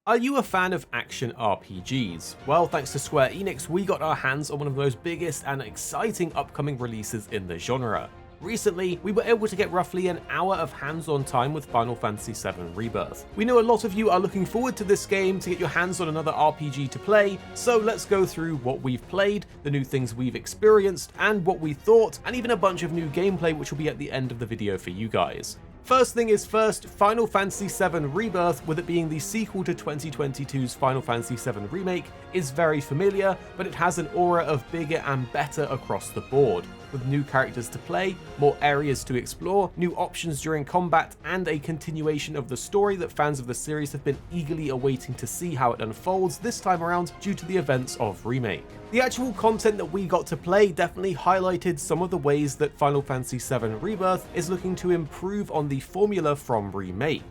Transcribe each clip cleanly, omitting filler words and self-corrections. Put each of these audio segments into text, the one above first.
Are you a fan of action RPGs? Well, thanks to Square Enix, we got our hands on one of the most biggest and exciting upcoming releases in the genre. Recently, we were able to get roughly an hour of hands-on time with Final Fantasy VII Rebirth. We know a lot of you are looking forward to this game to get your hands on another RPG to play, so let's go through what we've played, the new things we've experienced, and what we thought, and even a bunch of new gameplay which will be at the end of the video for you guys. First thing is first, Final Fantasy VII Rebirth, with it being the sequel to 2022's Final Fantasy VII Remake, is very familiar, but it has an aura of bigger and better across the board, with new characters to play, more areas to explore, new options during combat, and a continuation of the story that fans of the series have been eagerly awaiting to see how it unfolds this time around due to the events of Remake. The actual content that we got to play definitely highlighted some of the ways that Final Fantasy VII Rebirth is looking to improve on the formula from Remake.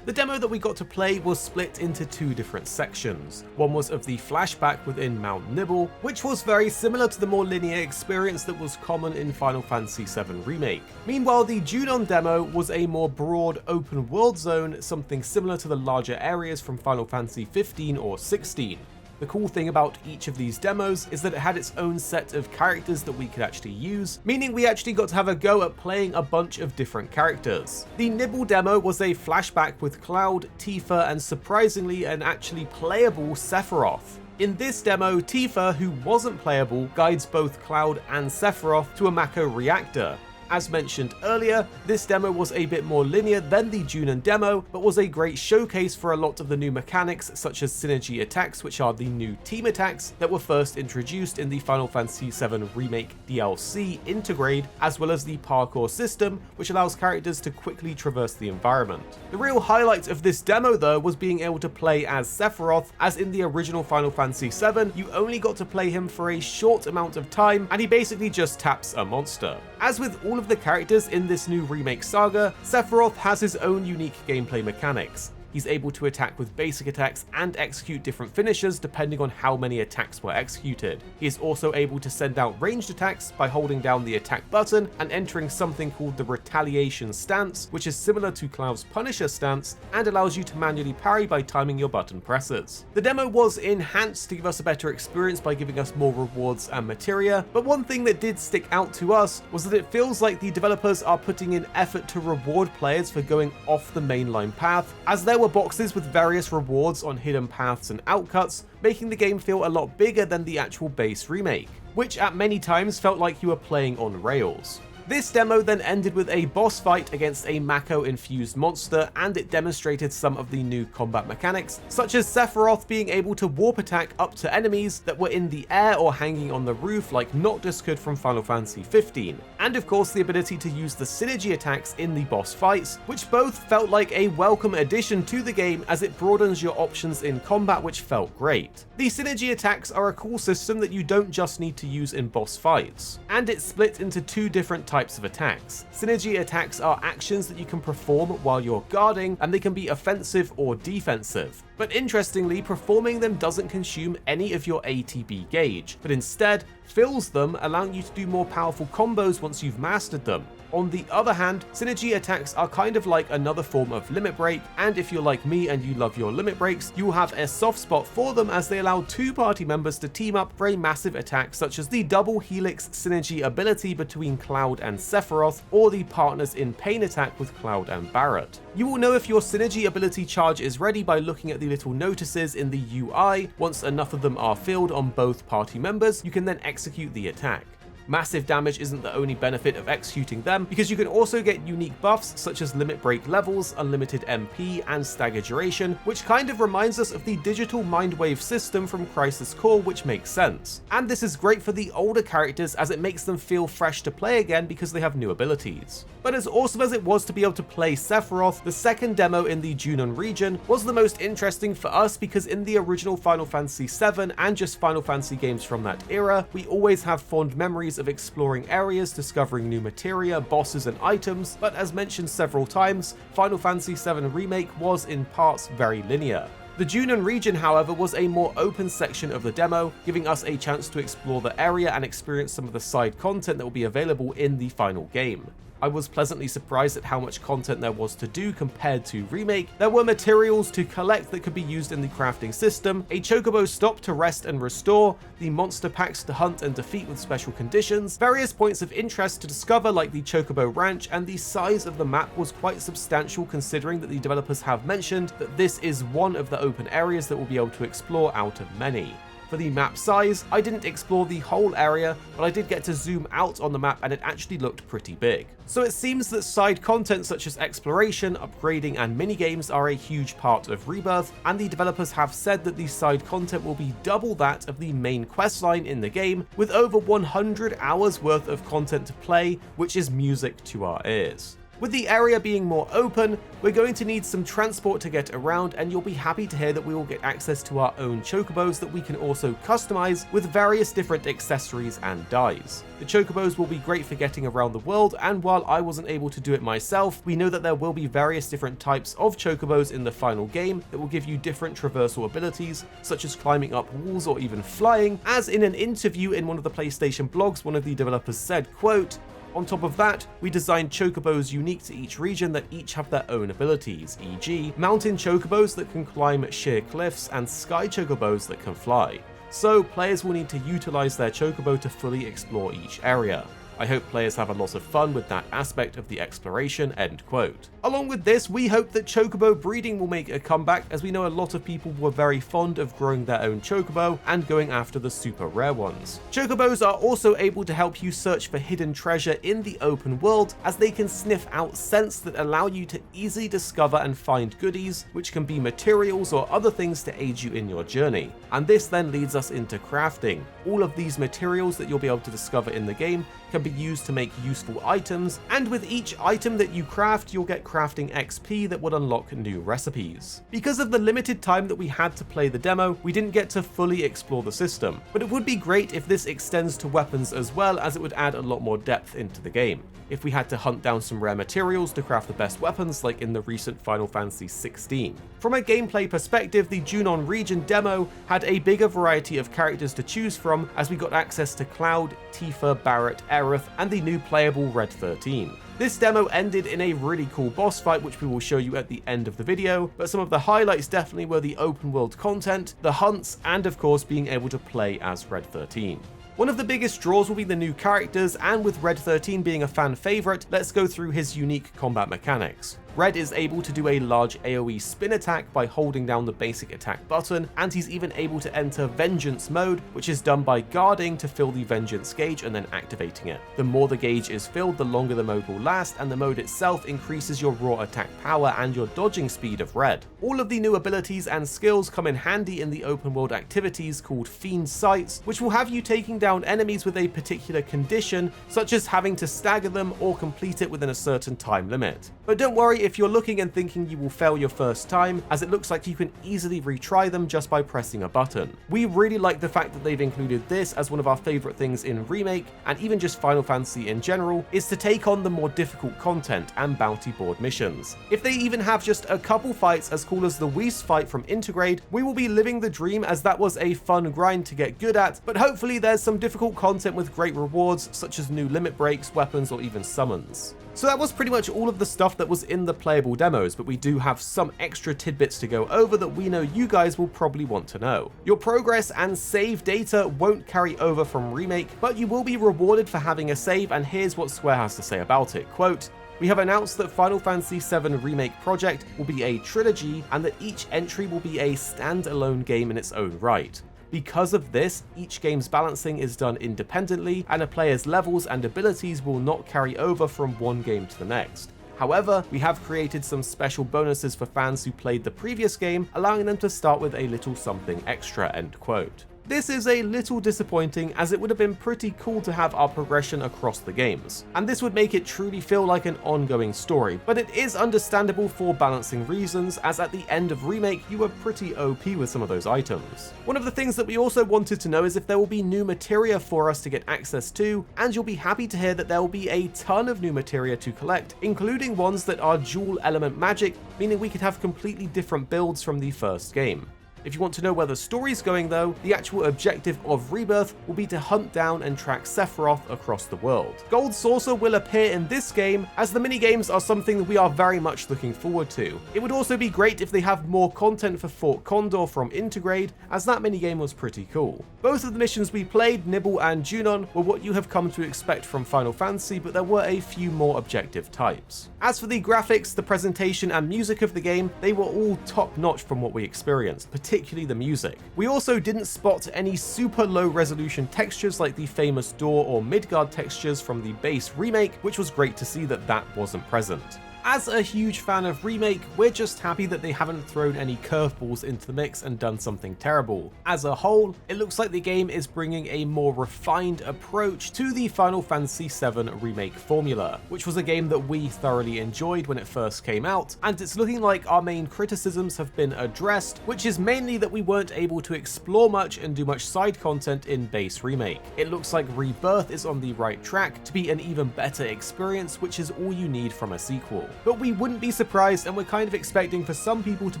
The demo that we got to play was split into two different sections. One was of the flashback within Mount Nibel, which was very similar to the more linear experience that was common in Final Fantasy VII Remake. Meanwhile, the Junon demo was a more broad open world zone, something similar to the larger areas from Final Fantasy 15 or 16. The cool thing about each of these demos is that it had its own set of characters that we could actually use, meaning we actually got to have a go at playing a bunch of different characters. The Nibel demo was a flashback with Cloud, Tifa, and surprisingly an actually playable Sephiroth. In this demo, Tifa, who wasn't playable, guides both Cloud and Sephiroth to a Mako reactor. As mentioned earlier, this demo was a bit more linear than the Junon demo, but was a great showcase for a lot of the new mechanics such as synergy attacks, which are the new team attacks that were first introduced in the Final Fantasy VII Remake DLC Intergrade, as well as the parkour system, which allows characters to quickly traverse the environment. The real highlight of this demo though was being able to play as Sephiroth, as in the original Final Fantasy VII, you only got to play him for a short amount of time, and he basically just taps a monster. As with all of the characters in this new remake saga, Sephiroth has his own unique gameplay mechanics. He's able to attack with basic attacks and execute different finishers depending on how many attacks were executed. He is also able to send out ranged attacks by holding down the attack button and entering something called the retaliation stance, which is similar to Cloud's Punisher stance and allows you to manually parry by timing your button presses. The demo was enhanced to give us a better experience by giving us more rewards and materia, but one thing that did stick out to us was that it feels like the developers are putting in effort to reward players for going off the mainline path, as there were boxes with various rewards on hidden paths and outcuts, making the game feel a lot bigger than the actual base remake, which at many times felt like you were playing on rails. This demo then ended with a boss fight against a Mako-infused monster, and it demonstrated some of the new combat mechanics, such as Sephiroth being able to warp attack up to enemies that were in the air or hanging on the roof like Noctis could from Final Fantasy 15, and of course the ability to use the synergy attacks in the boss fights, which both felt like a welcome addition to the game as it broadens your options in combat, which felt great. The synergy attacks are a cool system that you don't just need to use in boss fights, and it's split into two different types of attacks. Synergy attacks are actions that you can perform while you're guarding, and they can be offensive or defensive. But interestingly, performing them doesn't consume any of your ATB gauge, but instead fills them, allowing you to do more powerful combos once you've mastered them. On the other hand, synergy attacks are kind of like another form of limit break, and if you're like me and you love your limit breaks, you will have a soft spot for them as they allow two party members to team up for a massive attack, such as the double helix synergy ability between Cloud and Sephiroth, or the partners in pain attack with Cloud and Barret. You will know if your synergy ability charge is ready by looking at the little notices in the UI. Once enough of them are filled on both party members, you can then execute the attack. Massive damage isn't the only benefit of executing them, because you can also get unique buffs such as limit break levels, unlimited MP, and stagger duration, which kind of reminds us of the digital mind wave system from Crisis Core, which makes sense. And this is great for the older characters as it makes them feel fresh to play again because they have new abilities. But as awesome as it was to be able to play Sephiroth, the second demo in the Junon region was the most interesting for us, because in the original Final Fantasy VII and just Final Fantasy games from that era, we always have fond memories of exploring areas, discovering new materia, bosses and items, but as mentioned several times, Final Fantasy VII Remake was in parts very linear. The Junon region, however, was a more open section of the demo, giving us a chance to explore the area and experience some of the side content that will be available in the final game. I was pleasantly surprised at how much content there was to do compared to Remake. There were materials to collect that could be used in the crafting system, a Chocobo stop to rest and restore, the monster packs to hunt and defeat with special conditions, various points of interest to discover like the Chocobo Ranch, and the size of the map was quite substantial considering that the developers have mentioned that this is one of the open areas that we'll be able to explore out of many. For the map size, I didn't explore the whole area, but I did get to zoom out on the map and it actually looked pretty big. So it seems that side content such as exploration, upgrading, and minigames are a huge part of Rebirth, and the developers have said that the side content will be double that of the main questline in the game, with over 100 hours worth of content to play, which is music to our ears. With the area being more open, we're going to need some transport to get around, and you'll be happy to hear that we will get access to our own Chocobos that we can also customize with various different accessories and dyes. The Chocobos will be great for getting around the world, and while I wasn't able to do it myself, we know that there will be various different types of Chocobos in the final game that will give you different traversal abilities, such as climbing up walls or even flying, as in an interview in one of the PlayStation blogs, one of the developers said, quote, "On top of that, we designed Chocobos unique to each region that each have their own abilities, e.g. mountain Chocobos that can climb sheer cliffs and sky Chocobos that can fly. So players will need to utilize their Chocobo to fully explore each area. I hope players have a lot of fun with that aspect of the exploration," end quote. Along with this, we hope that Chocobo breeding will make a comeback, as we know a lot of people were very fond of growing their own Chocobo and going after the super rare ones. Chocobos are also able to help you search for hidden treasure in the open world, as they can sniff out scents that allow you to easily discover and find goodies, which can be materials or other things to aid you in your journey. And this then leads us into crafting. All of these materials that you'll be able to discover in the game can be used to make useful items, and with each item that you craft, you'll get crafting XP that would unlock new recipes. Because of the limited time that we had to play the demo, we didn't get to fully explore the system, but it would be great if this extends to weapons as well, as it would add a lot more depth into the game. If we had to hunt down some rare materials to craft the best weapons like in the recent Final Fantasy XVI. From a gameplay perspective, the Junon region demo had a bigger variety of characters to choose from, as we got access to Cloud, Tifa, Barret, Aerith, and the new playable Red 13. This demo ended in a really cool boss fight, which we will show you at the end of the video, but some of the highlights definitely were the open world content, the hunts, and of course being able to play as Red 13. One of the biggest draws will be the new characters, and with Red 13 being a fan favorite, let's go through his unique combat mechanics. Red is able to do a large AoE spin attack by holding down the basic attack button, and he's even able to enter Vengeance mode, which is done by guarding to fill the Vengeance gauge and then activating it. The more the gauge is filled, the longer the mode will last, and the mode itself increases your raw attack power and your dodging speed of Red. All of the new abilities and skills come in handy in the open world activities called Fiend Sights, which will have you taking down enemies with a particular condition, such as having to stagger them or complete it within a certain time limit. But don't worry if you're looking and thinking you will fail your first time, as it looks like you can easily retry them just by pressing a button. We really like the fact that they've included this, as one of our favorite things in Remake, and even just Final Fantasy in general, is to take on the more difficult content and bounty board missions. If they even have just a couple fights as cool as the Whis fight from Intergrade, we will be living the dream, as that was a fun grind to get good at, but hopefully there's some difficult content with great rewards, such as new limit breaks, weapons, or even summons. So that was pretty much all of the stuff that was in the playable demos, but we do have some extra tidbits to go over that we know you guys will probably want to know. Your progress and save data won't carry over from Remake, but you will be rewarded for having a save, and here's what Square has to say about it. Quote, "We have announced that Final Fantasy VII Remake project will be a trilogy, and that each entry will be a standalone game in its own right. Because of this, each game's balancing is done independently, and a player's levels and abilities will not carry over from one game to the next. However, we have created some special bonuses for fans who played the previous game, allowing them to start with a little something extra," end quote. This is a little disappointing, as it would have been pretty cool to have our progression across the games, and this would make it truly feel like an ongoing story, but it is understandable for balancing reasons, as at the end of Remake you were pretty OP with some of those items. One of the things that we also wanted to know is if there will be new materia for us to get access to, and you'll be happy to hear that there will be a ton of new materia to collect, including ones that are dual element magic, meaning we could have completely different builds from the first game. If you want to know where the story's going though, the actual objective of Rebirth will be to hunt down and track Sephiroth across the world. Gold Saucer will appear in this game, as the minigames are something that we are very much looking forward to. It would also be great if they have more content for Fort Condor from Intergrade, as that minigame was pretty cool. Both of the missions we played, Nibel and Junon, were what you have come to expect from Final Fantasy, but there were a few more objective types. As for the graphics, the presentation and music of the game, they were all top-notch from what we experienced, particularly the music. We also didn't spot any super low resolution textures like the famous door or Midgard textures from the base remake, which was great to see that wasn't present. As a huge fan of Remake, we're just happy that they haven't thrown any curveballs into the mix and done something terrible. As a whole, it looks like the game is bringing a more refined approach to the Final Fantasy VII Remake formula, which was a game that we thoroughly enjoyed when it first came out, and it's looking like our main criticisms have been addressed, which is mainly that we weren't able to explore much and do much side content in base Remake. It looks like Rebirth is on the right track to be an even better experience, which is all you need from a sequel. But we wouldn't be surprised, and we're kind of expecting for some people to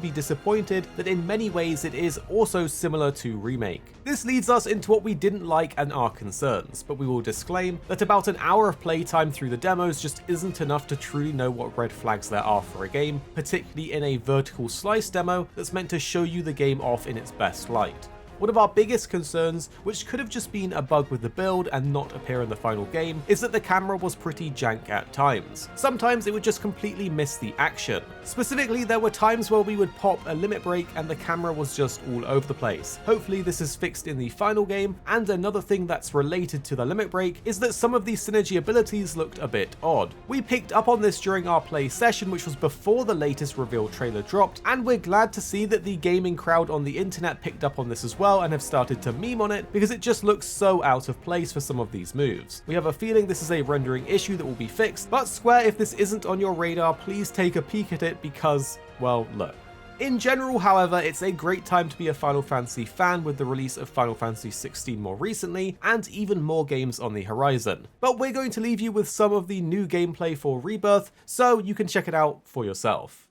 be disappointed that in many ways it is also similar to Remake. This leads us into what we didn't like and our concerns, but we will disclaim that about an hour of playtime through the demos just isn't enough to truly know what red flags there are for a game, particularly in a vertical slice demo that's meant to show you the game off in its best light. One of our biggest concerns, which could have just been a bug with the build and not appear in the final game, is that the camera was pretty jank at times. Sometimes it would just completely miss the action. Specifically, there were times where we would pop a limit break and the camera was just all over the place. Hopefully this is fixed in the final game, and another thing that's related to the limit break is that some of the synergy abilities looked a bit odd. We picked up on this during our play session, which was before the latest reveal trailer dropped, and we're glad to see that the gaming crowd on the internet picked up on this as well and have started to meme on it, because it just looks so out of place for some of these moves. We have a feeling this is a rendering issue that will be fixed, but Square, if this isn't on your radar, please take a peek at it because, well, look. In general, however, it's a great time to be a Final Fantasy fan with the release of Final Fantasy XVI more recently, and even more games on the horizon. But we're going to leave you with some of the new gameplay for Rebirth, so you can check it out for yourself.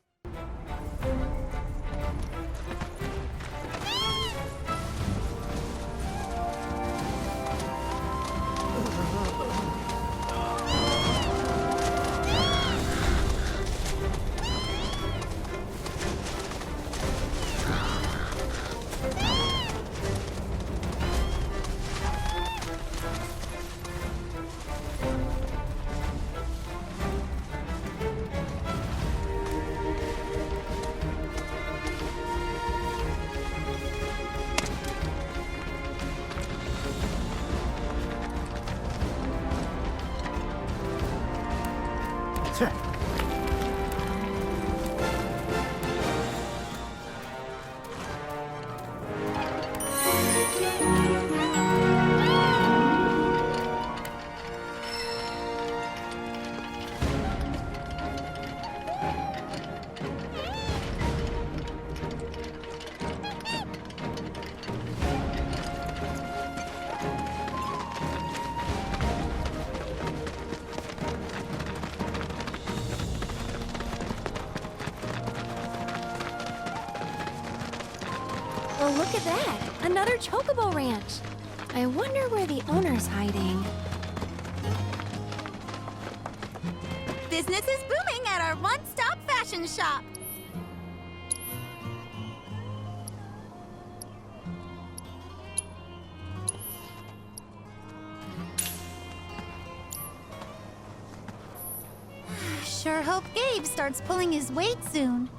Well, look at that! Another Chocobo ranch! I wonder where the owner's hiding. Business is booming at our one-stop fashion shop. Sure hope Gabe starts pulling his weight soon.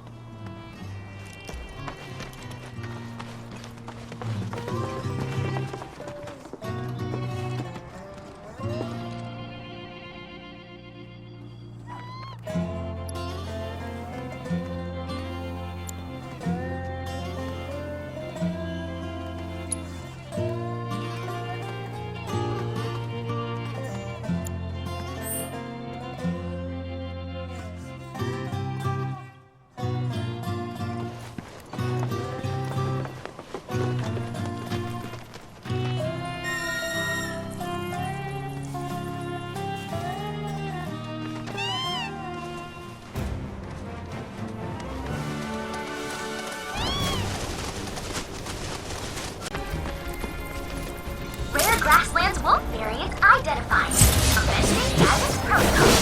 identified. Commencing guidance protocol.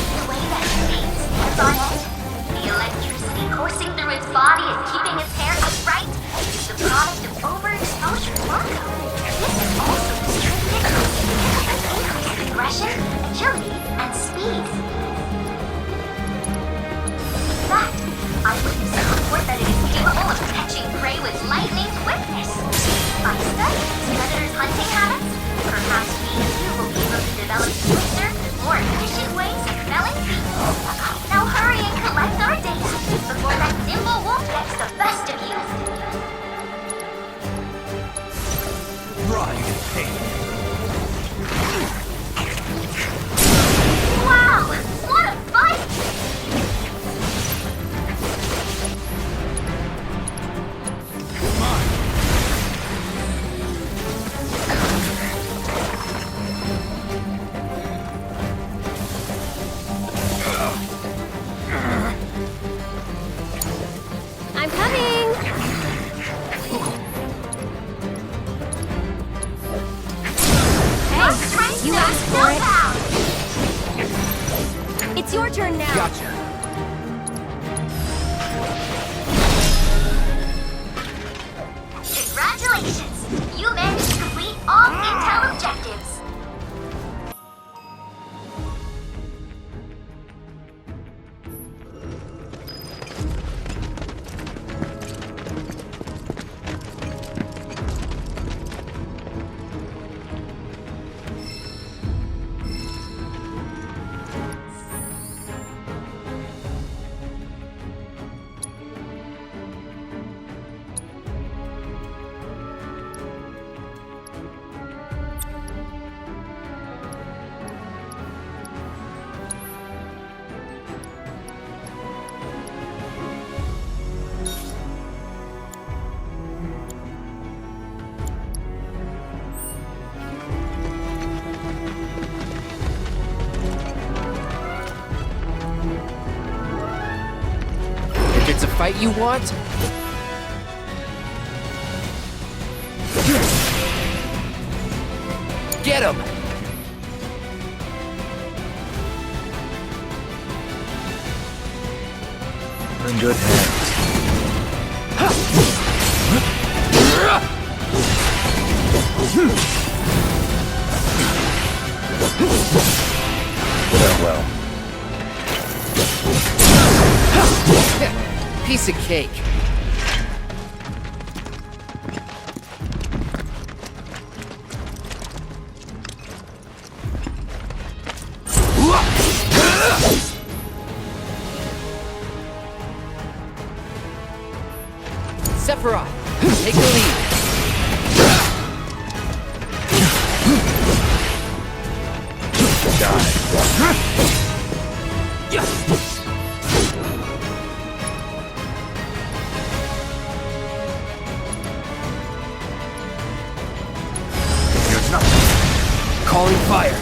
The way that it stays hands on it. The electricity coursing through its body and keeping its hair upright is the product of overexposure Marco. This is also distributed an increase in aggression, agility, and speed. In fact, eyewitnesses report that it is capable of catching prey with lightning swiftness. By studying its predator's hunting habits, perhaps we too will be able to develop swifter, more efficient ways of felling people. Now hurry and collect our data before that nimble wolf gets the best of you. Pride and pain. Wow! What a fight! I'm coming! Hey, you asked for it. It's your turn now. Gotcha. Congratulations! You managed to complete all intel objectives. If it's a fight you want, get him! In good hands. Farewell. Piece of cake. Sephiroth, take the lead. Here's nothing. Calling fire.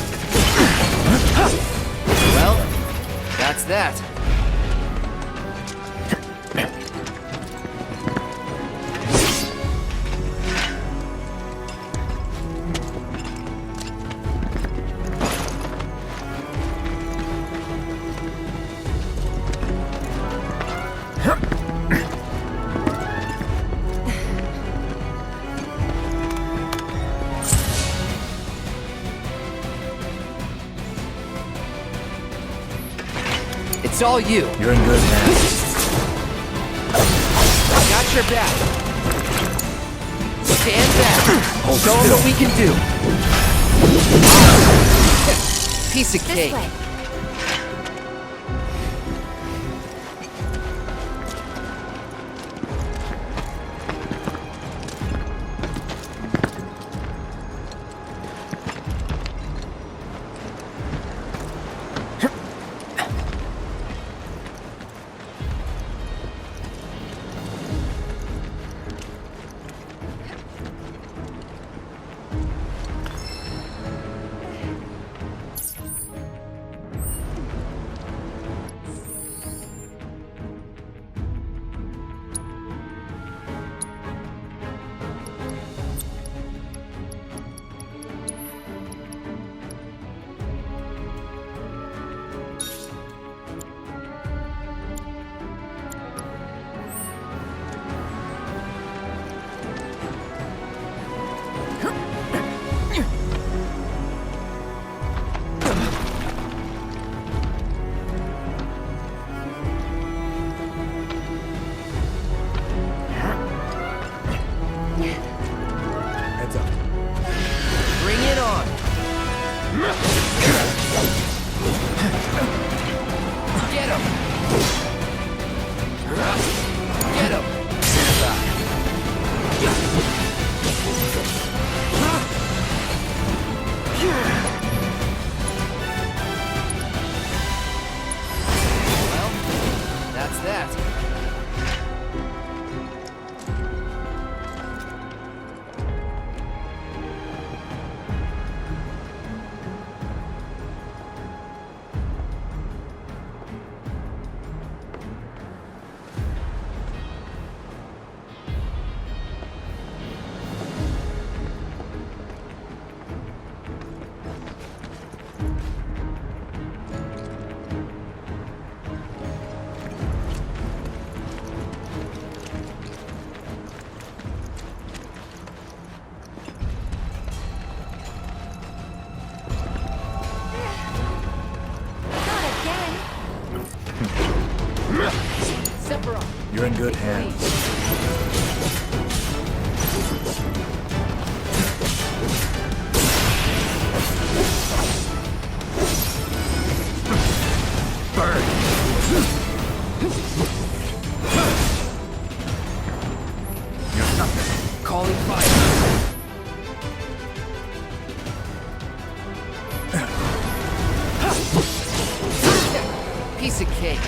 Well, that's that. It's all you. You're in good hands. Got your back. Stand back. Hold Show 'em still. what we can do. Piece of This cake. way. Heads up. Bring it on. Get him. Get him. Stand back. Well, that's that. Not again. Sephiroth. You're in good hands. Burn! You're nothing. Calling fire. Piece of cake.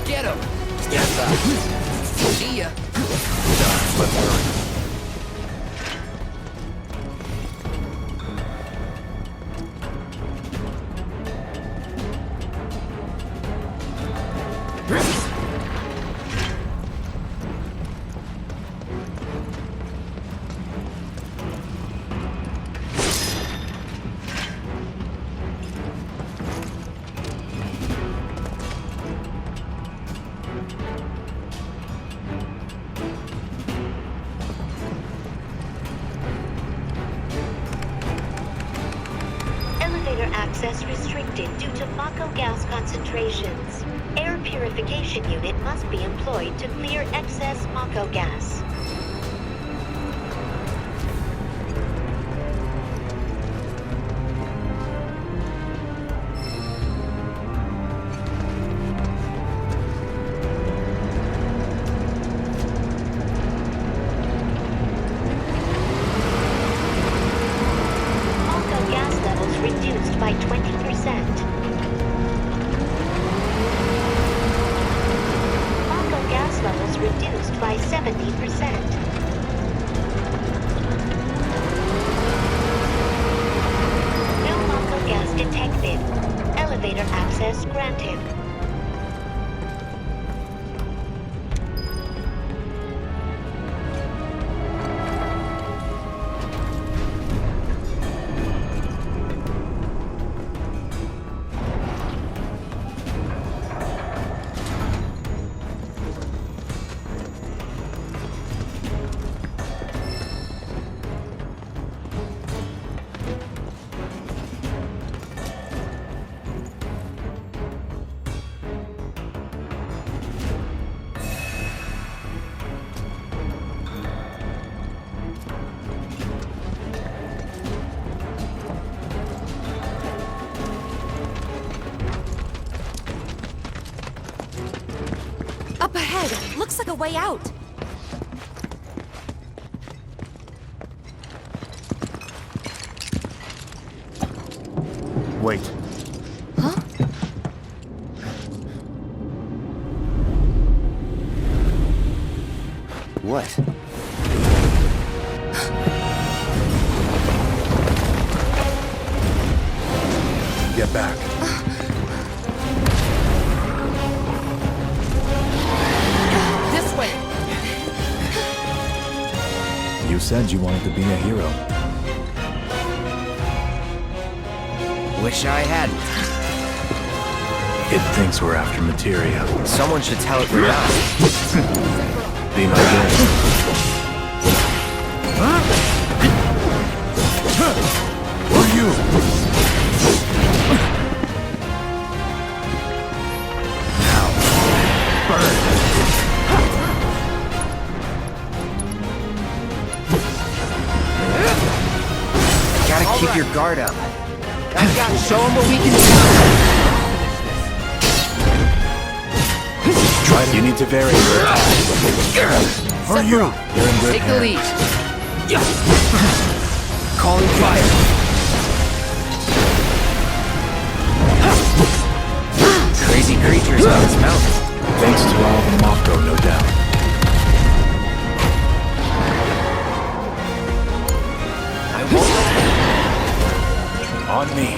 Get him! Stand back. See ya. Done. Let's hurry. Elevator access restricted due to Mako gas concentrations. Air purification unit must be employed to clear excess Mako gas. Mako gas levels reduced by 20%. Mako gas levels reduced by 70%. No Mako gas detected. Elevator access granted. Up ahead. Looks like a way out. Wait. What? Get back. This way! You said you wanted to be a hero. Wish I hadn't. It thinks we're after materia. Someone should tell it we're not. Be my guest. Who are you? Now, burn. Gotta keep your guard up. Show them what we can do. Try to. You need to vary your attack. Who are you? You're in good Take the hands. lead. Calling fire. Crazy creatures on this mountain. Thanks to all the Mako, no doubt. I won't. On me.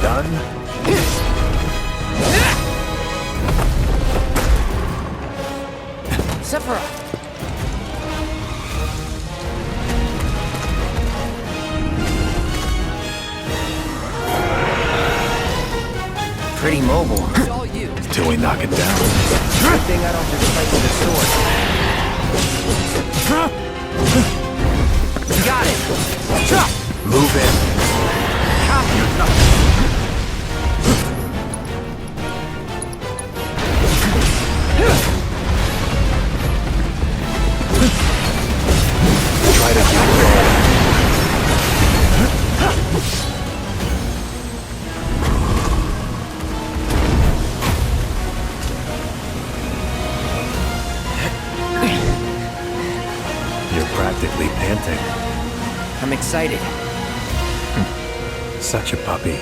Done? Sephiroth! Pretty mobile. It's all you. Till we knock it down. Good thing I don't just fight with a sword. Got it. Move in. Try to keep going. You're practically panting. I'm excited. Such a puppy.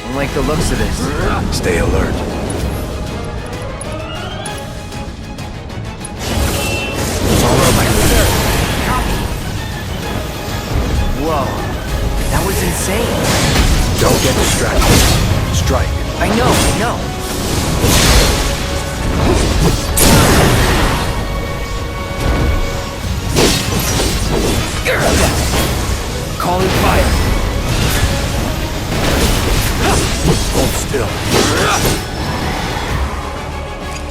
I like the looks of this. Stay alert. Follow my leader. Whoa. That was insane. Don't get distracted. Strike. I know. Calling fire. Hold still.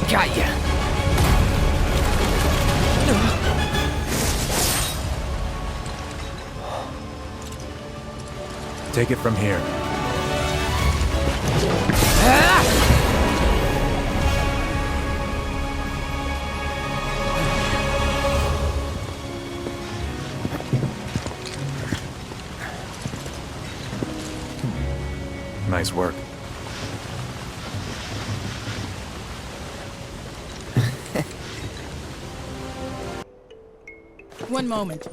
Got ya. Take it from here. Nice work. One moment.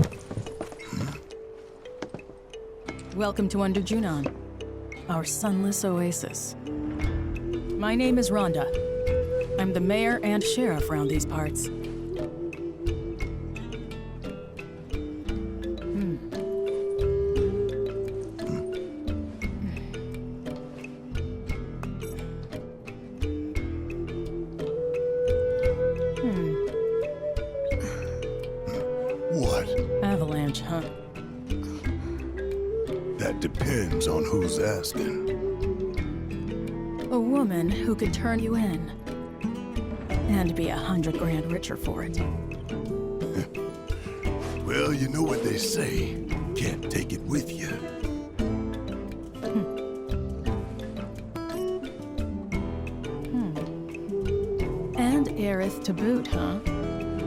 Welcome to Under Junon, our sunless oasis. My name is Rhonda. I'm the mayor and sheriff around these parts. What? Avalanche, huh? That depends on who's asking. A woman who could turn you in. And be 100 grand richer for it. Well, you know what they say. Can't take it with you. And heiress to boot, huh?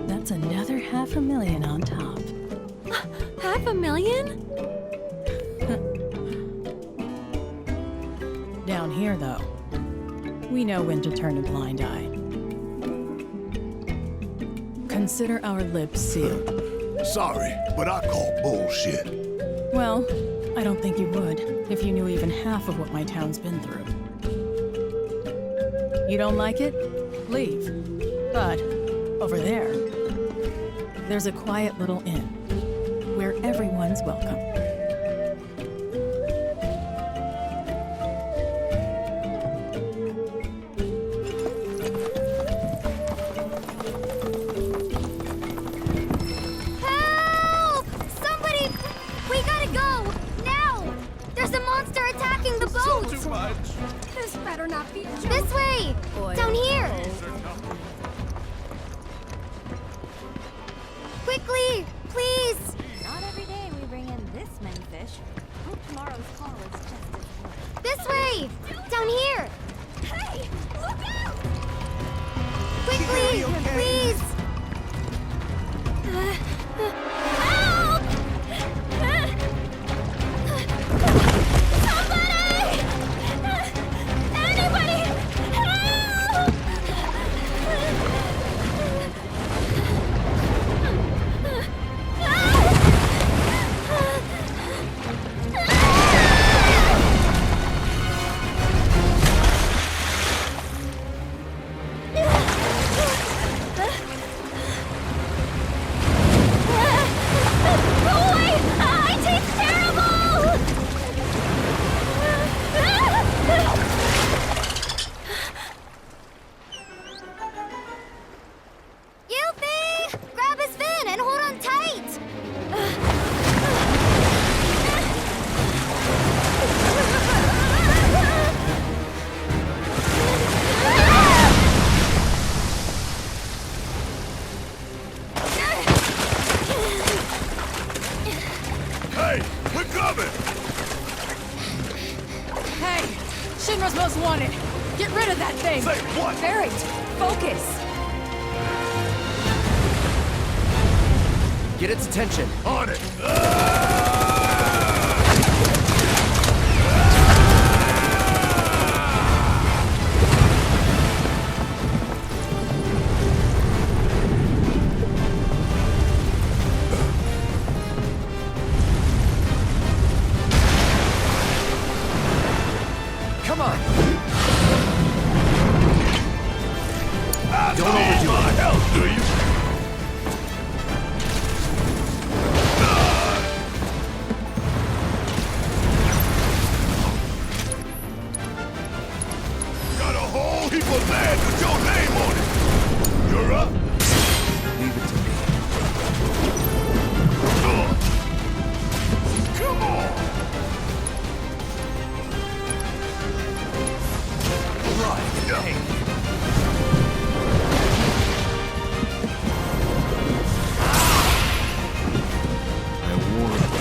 That's another $500,000 on top. 500,000? Down here, though, we know when to turn a blind eye. Consider our lips sealed. Sorry, but I call bullshit. Well, I don't think you would if you knew even half of what my town's been through. You don't like it? Leave. But over there, there's a quiet little inn where everyone's welcome. Help! Somebody! We gotta go! Now! There's a monster attacking the boat! Too much. This better not be a joke. This way! Down here! Quickly! Please! Not every day we bring in this many fish. Hope tomorrow's call is just as good. This way! Down here! Hey! Look out! Quickly! Please! Help! Somebody! Anybody! Help! Grab his fin and hold on tight! Hey, we're coming! Hey! Shinra's most wanted! Get rid of that thing! Say what? Barrett! Focus! Get its attention. On it! Come on. Don't overdo my help, do you? Got a whole heap of land with your name on it. You're up. Leave it to me. Come on. Right. Hey. I warned you.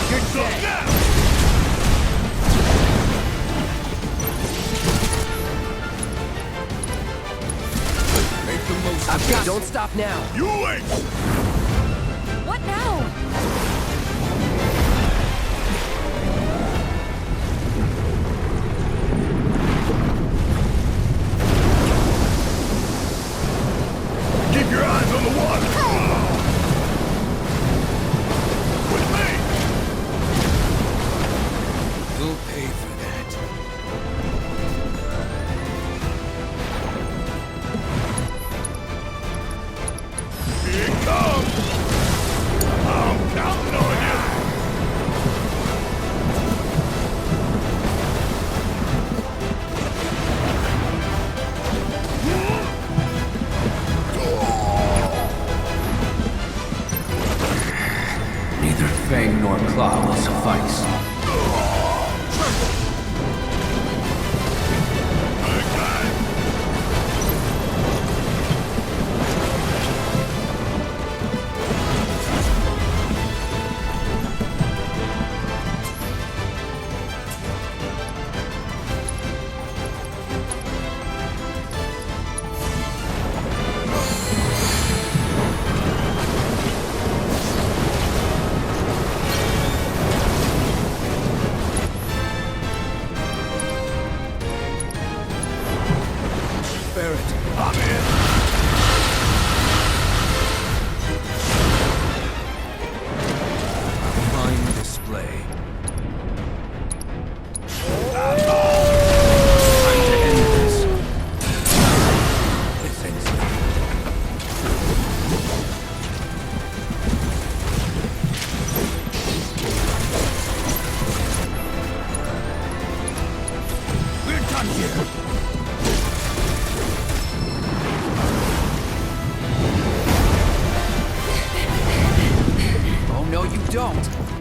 You're So dead. now. Make the most I've of got. this. Don't stop now. You ain't. What now? Keep your eyes on the water. With me. We'll pay for that. Here it comes. prepare it. I'm in. Fine display. Time to end this. This instant. We're done here. Oh, no, you don't.